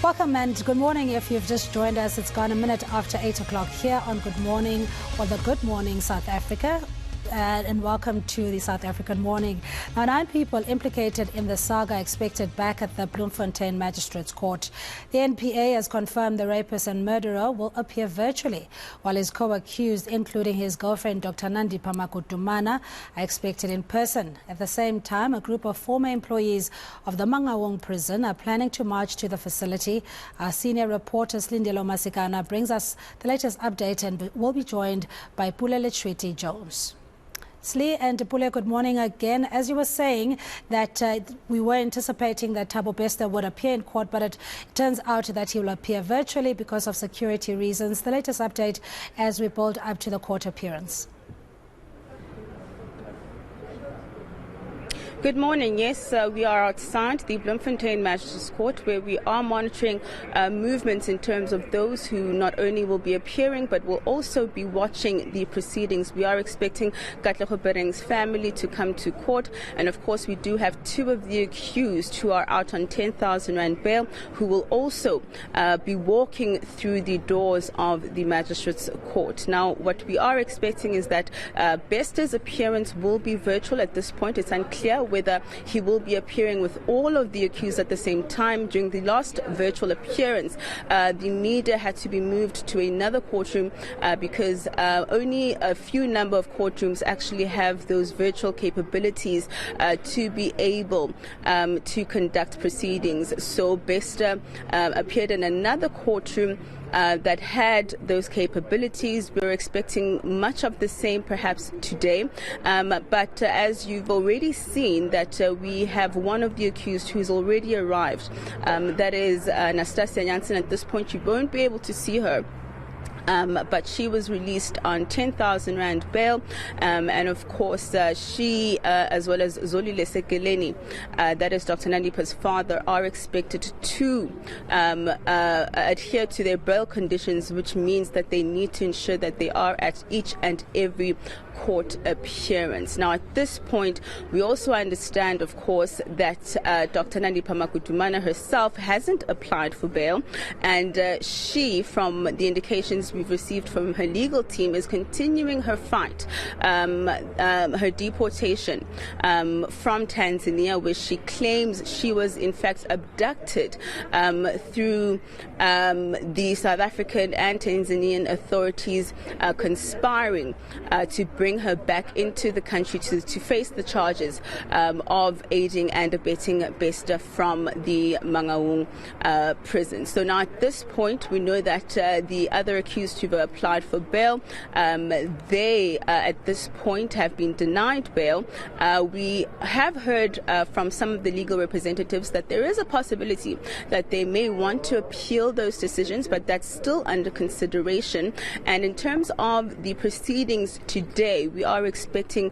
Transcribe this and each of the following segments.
Welcome and good morning. If you've just joined us, it's gone a minute after 8 o'clock here on Good Morning, or the Good Morning South Africa. And welcome to the South African Morning. Now, 9 people implicated in the saga expected back at the Bloemfontein Magistrates Court. The NPA has confirmed the rapist and murderer will appear virtually, while his co-accused, including his girlfriend Dr. Nandipha Makutumana, are expected in person. At the same time, a group of former employees of the Mangaung prison are planning to march to the facility. Our senior reporter Silindelo Masikane brings us the latest update and will be joined by Pule Letshwiti-Jones. Slee and Pule, good morning again. As you were saying that we were anticipating that Thabo Bester would appear in court, but it turns out that he will appear virtually because of security reasons. The latest update as we build up to the court appearance. Good morning. Yes, we are outside the Bloemfontein Magistrates Court, where we are monitoring movements in terms of those who not only will be appearing but will also be watching the proceedings. We are expecting Thabo Bester's family to come to court, and of course we do have 2 of the accused who are out on 10,000 rand bail, who will also be walking through the doors of the Magistrates Court. Now, what we are expecting is that Bester's appearance will be virtual at this point. It's unclear whether he will be appearing with all of the accused at the same time. During the last virtual appearance, the media had to be moved to another courtroom because only a few number of courtrooms actually have those virtual capabilities to be able to conduct proceedings. So Bester appeared in another courtroom that had those capabilities. We're expecting much of the same perhaps today, but as you've already seen, that we have one of the accused who's already arrived. That is Anastasia Jansen. At this point you won't be able to see her. But she was released on 10,000 rand bail, and of course she, as well as Zolile Sekeleni, that is Dr. Nandipha's father, are expected to adhere to their bail conditions, which means that they need to ensure that they are at each and every court appearance. Now, at this point, we also understand, of course, that Dr. Nandipha Makutumana herself hasn't applied for bail, and she, from the indications we've received from her legal team, is continuing her fight, her deportation from Tanzania, where she claims she was in fact abducted through the South African and Tanzanian authorities conspiring to bring her back into the country to face the charges of aiding and abetting Bester from the Mangaung prison. So now at this point, we know that the other accused who have applied for bail, they at this point have been denied bail. We have heard from some of the legal representatives that there is a possibility that they may want to appeal those decisions, but that's still under consideration. And in terms of the proceedings today, we are expecting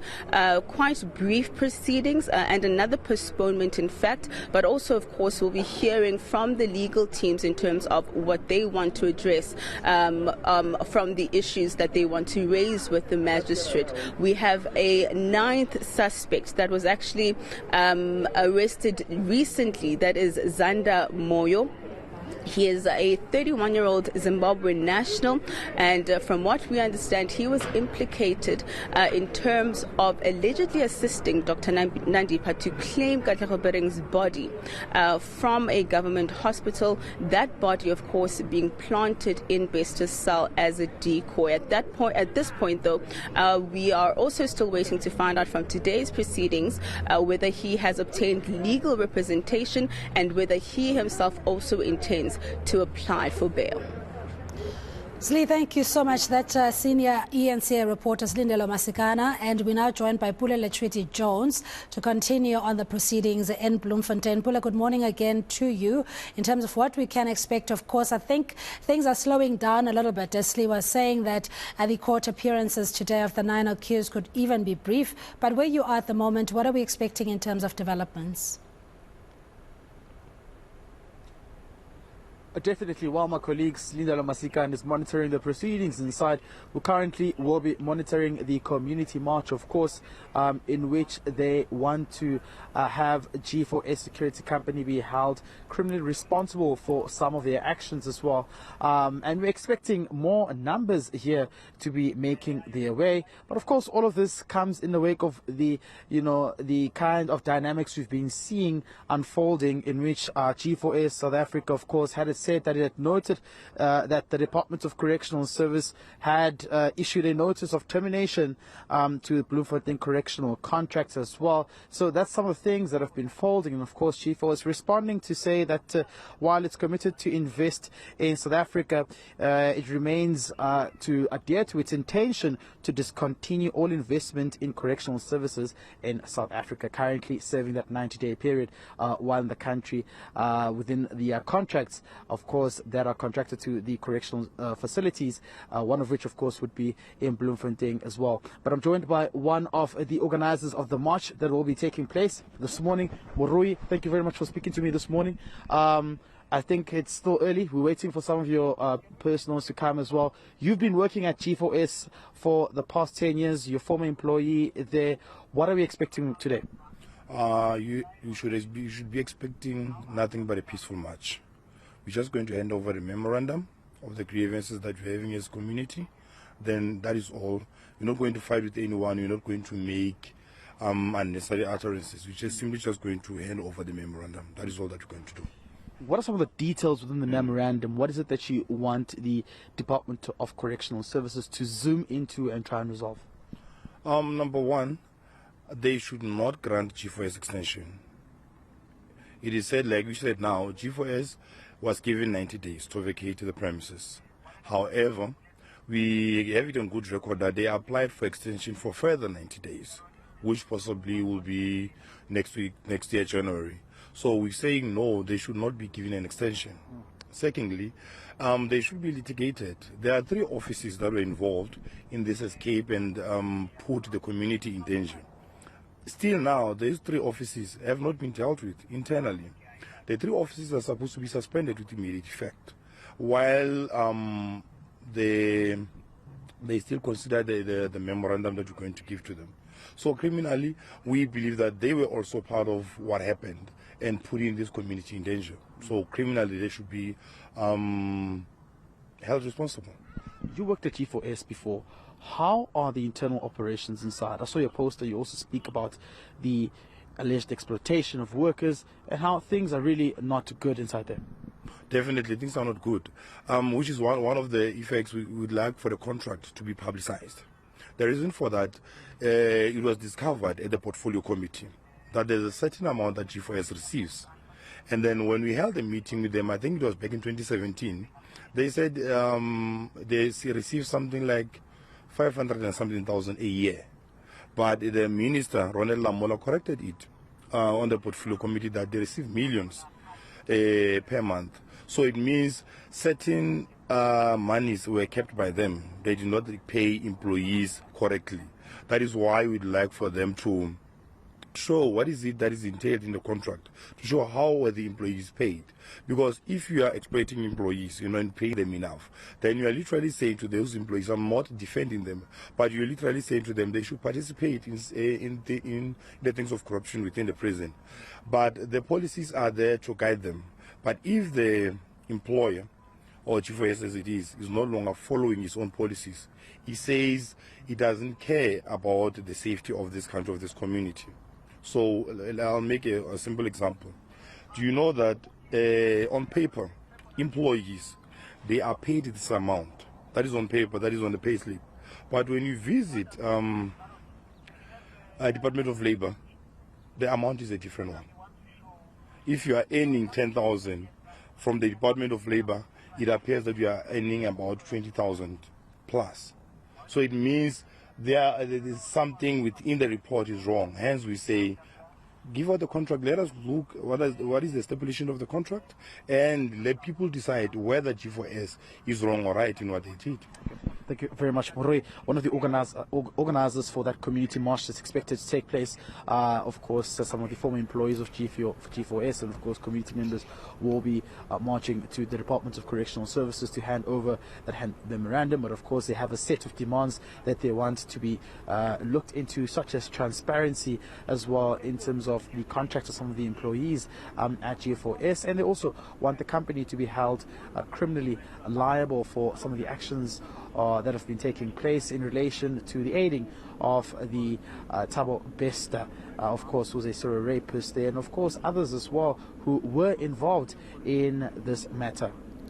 quite brief proceedings and another postponement, in fact, but also, of course, we'll be hearing from the legal teams in terms of what they want to address from the issues that they want to raise with the magistrate. We have a 9th suspect that was actually arrested recently, that is Zanda Moyo. He is a 31-year-old Zimbabwean national, and from what we understand, he was implicated in terms of allegedly assisting Dr. Nandipha to claim Thabo Bester's body from a government hospital. That body, of course, being planted in Bester's cell as a decoy. At this point, though, we are also still waiting to find out from today's proceedings whether he has obtained legal representation and whether he himself also intends to apply for bail. Slee, thank you so much. That's senior eNCA reporter Silindelo Masikane, and we're now joined by Pule Letshwiti-Jones to continue on the proceedings in Bloemfontein. Pule, good morning again to you. In terms of what we can expect, of course, I think things are slowing down a little bit. As Slee was saying that the court appearances today of the 9 accused could even be brief. But where you are at the moment, what are we expecting in terms of developments? Definitely, while my colleague Silindelo Masikane is monitoring the proceedings inside, we currently will be monitoring the community march, of course, in which they want to have G4S Security Company be held criminally responsible for some of their actions as well. And we're expecting more numbers here to be making their way. But of course, all of this comes in the wake of the kind of dynamics we've been seeing unfolding, in which G4S South Africa, of course, had its said that it had noted that the Department of Correctional Service had issued a notice of termination to Bloemfontein Correctional Contracts as well. So that's some of the things that have been folding. And of course, G4 is responding to say that while it's committed to invest in South Africa, it remains to adhere to its intention to discontinue all investment in correctional services in South Africa, currently serving that 90-day period while in the country within the contracts, of course, that are contracted to the correctional facilities, one of which, of course, would be in Bloemfontein as well. But I'm joined by one of the organizers of the march that will be taking place this morning. Morui, thank you very much for speaking to me this morning. I think it's still early. We're waiting for some of your personals to come as well. You've been working at G4S for the past 10 years. You're a former employee there. What are we expecting today? You should be expecting nothing but a peaceful march. We're just going to hand over a memorandum of the grievances that we're having as a community. Then that is all. We're not going to fight with anyone. We're not going to make unnecessary utterances. We're just simply going to hand over the memorandum. That is all that we're going to do. What are some of the details within the memorandum? What is it that you want the Department of Correctional Services to zoom into and try and resolve? Number one, they should not grant G4S extension. It is said, like we said now, G4S was given 90 days to vacate the premises. However, we have it on good record that they applied for extension for further 90 days, which possibly will be next year, January. So we're saying no, they should not be given an extension. Secondly, they should be litigated. There are 3 offices that were involved in this escape and put the community in danger. Still now, these 3 offices have not been dealt with internally. The 3 offices are supposed to be suspended with immediate effect, while they still consider the memorandum that we're going to give to them. So criminally, we believe that they were also part of what happened and putting this community in danger. So criminally, they should be held responsible. You worked at G4S before. How are the internal operations inside? I saw your poster. You also speak about the alleged exploitation of workers and how things are really not good inside there. Definitely, things are not good, which is one of the effects we would like for the contract to be publicized. The reason for that, it was discovered at the portfolio committee that there's a certain amount that G4S receives. And then when we held a meeting with them, I think it was back in 2017, they said they received something like 500 and something thousand a year. But the minister, Ronald Lamola, corrected it on the portfolio committee that they receive millions per month. So it means certain monies were kept by them. They did not pay employees correctly. That is why we'd like for them to show what is it that is entailed in the contract, to show how were the employees paid. Because if you are exploiting employees, you don't pay them enough, then you are literally saying to those employees, I'm not defending them, but you're literally saying to them they should participate in the things of corruption within the prison. But the policies are there to guide them. But if the employer, or G4S as it is no longer following his own policies, he says he doesn't care about the safety of this country, of this community. So I'll make a simple example. Do you know that on paper, employees, they are paid this amount? That is on paper, that is on the pay slip. But when you visit Department of Labor, the amount is a different one. If you are earning 10,000 from the Department of Labor, it appears that you are earning about 20,000 plus. So it means there is something within the report is wrong. Hence we say give out the contract. Let us look what is the stipulation of the contract, and let people decide whether G4S is wrong or right in what they did. Thank you very much, Moroi. One of the organizers for that community march that's expected to take place, of course, some of the former employees of G4S and, of course, community members will be marching to the Department of Correctional Services to hand over that memorandum. But, of course, they have a set of demands that they want to be looked into, such as transparency as well in terms of the contracts of some of the employees at G4S. And they also want the company to be held criminally liable for some of the actions that have been taking place in relation to the aiding of the Thabo Bester, of course, who's a serial rapist there, and of course others as well who were involved in this matter.